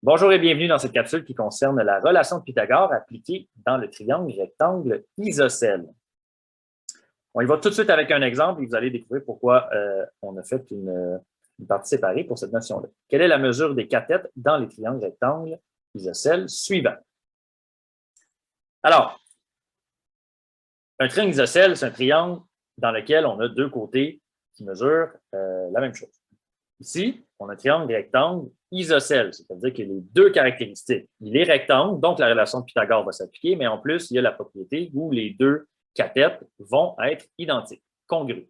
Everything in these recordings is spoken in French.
Bonjour et bienvenue dans cette capsule qui concerne la relation de Pythagore appliquée dans le triangle rectangle isocèle. On y va tout de suite avec un exemple et vous allez découvrir pourquoi on a fait une partie séparée pour cette notion-là. Quelle est la mesure des catètes dans les triangles rectangles isocèles suivants? Alors, un triangle isocèle, c'est un triangle dans lequel on a deux côtés qui mesurent la même chose. Ici, on a un triangle rectangle isocèle, c'est-à-dire qu'il a les deux caractéristiques. Il est rectangle, donc la relation de Pythagore va s'appliquer, mais en plus, il y a la propriété où les deux catètes vont être identiques, congrus.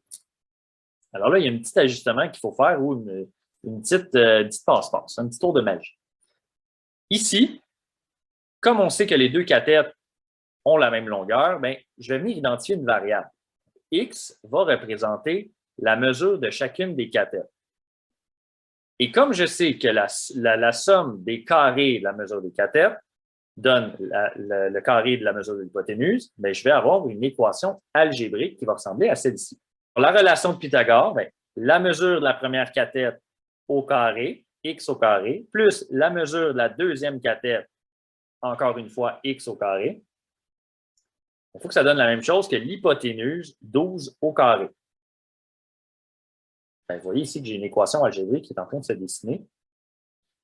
Alors là, il y a un petit ajustement qu'il faut faire ou une petite passe-passe, un petit tour de magie. Ici, comme on sait que les deux catètes ont la même longueur, bien, je vais venir identifier une variable. X va représenter la mesure de chacune des catètes. Et comme je sais que la somme des carrés de la mesure des catètes donne le carré de la mesure de l'hypoténuse, bien, je vais avoir une équation algébrique qui va ressembler à celle-ci. Pour la relation de Pythagore, bien, la mesure de la première cathète au carré, x au carré, plus la mesure de la deuxième cathète, encore une fois, x au carré. Il faut que ça donne la même chose que l'hypoténuse 12 au carré. Bien, vous voyez ici que j'ai une équation algébrique qui est en train de se dessiner.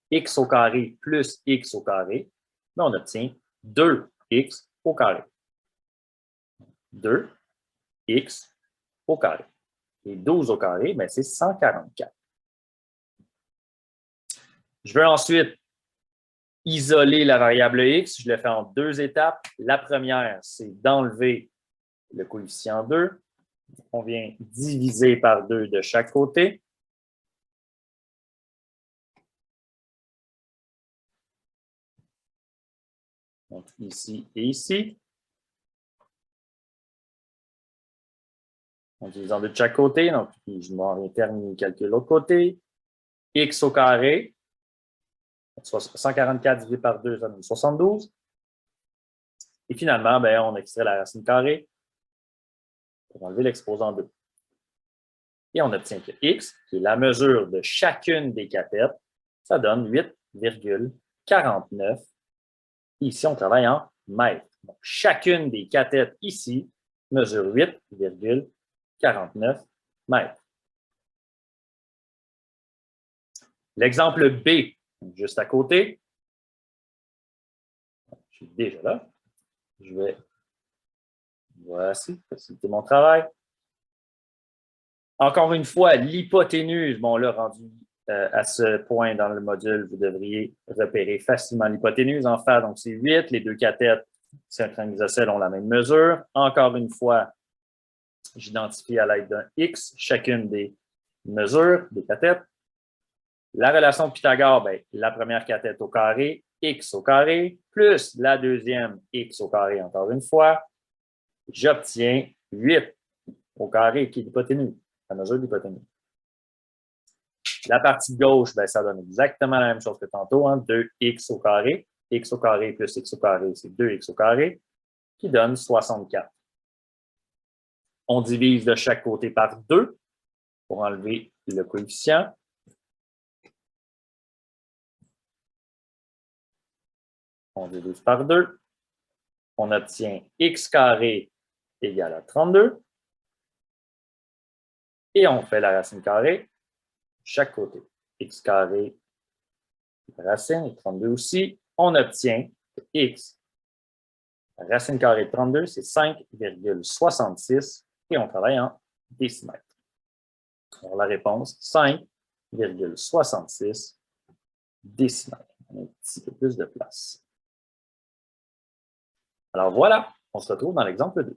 X au carré plus x au carré, bien, on obtient 2x au carré. 2x au carré. Et 12 au carré, bien, c'est 144. Je veux ensuite isoler la variable x. Je le fais en deux étapes. La première, c'est d'enlever le coefficient 2. On vient diviser par 2 de chaque côté. Donc, ici et ici. On divise en 2 de chaque côté. Donc, je m'en vais terminer le calcul de l'autre côté. X au carré. 144 divisé par 2, ça donne 72. Et finalement, bien, on extrait la racine carrée pour enlever l'exposant 2. Et on obtient que x, qui est la mesure de chacune des catètes, ça donne 8,49. Ici, on travaille en mètres. Donc, chacune des catètes ici mesure 8,49 mètres. L'exemple B, juste à côté. Je suis déjà là. Je vais, voici, faciliter mon travail. Encore une fois, l'hypoténuse, bon là, rendu à ce point dans le module, vous devriez repérer facilement l'hypoténuse en fait. Donc, c'est 8. Les deux catètes, c'est un triangle isocèle, ont la même mesure. Encore une fois, j'identifie à l'aide d'un X chacune des mesures des catètes. La relation de Pythagore, bien, la première cathète au carré, X au carré, plus la deuxième X au carré encore une fois. J'obtiens 8 au carré qui est l'hypoténuse, la mesure d'hypoténuse. La partie de gauche, bien, ça donne exactement la même chose que tantôt, hein, 2x au carré. X au carré plus x au carré, c'est 2x au carré, qui donne 64. On divise de chaque côté par 2 pour enlever le coefficient. On divise par 2. On obtient x carré égale à 32. Et on fait la racine carrée chaque côté. X carré, racine, et 32 aussi. On obtient que x, racine carrée de 32, c'est 5,66 et on travaille en décimètres. Alors la réponse, 5,66 décimètres. On a un petit peu plus de place. Alors voilà, on se retrouve dans l'exemple 2.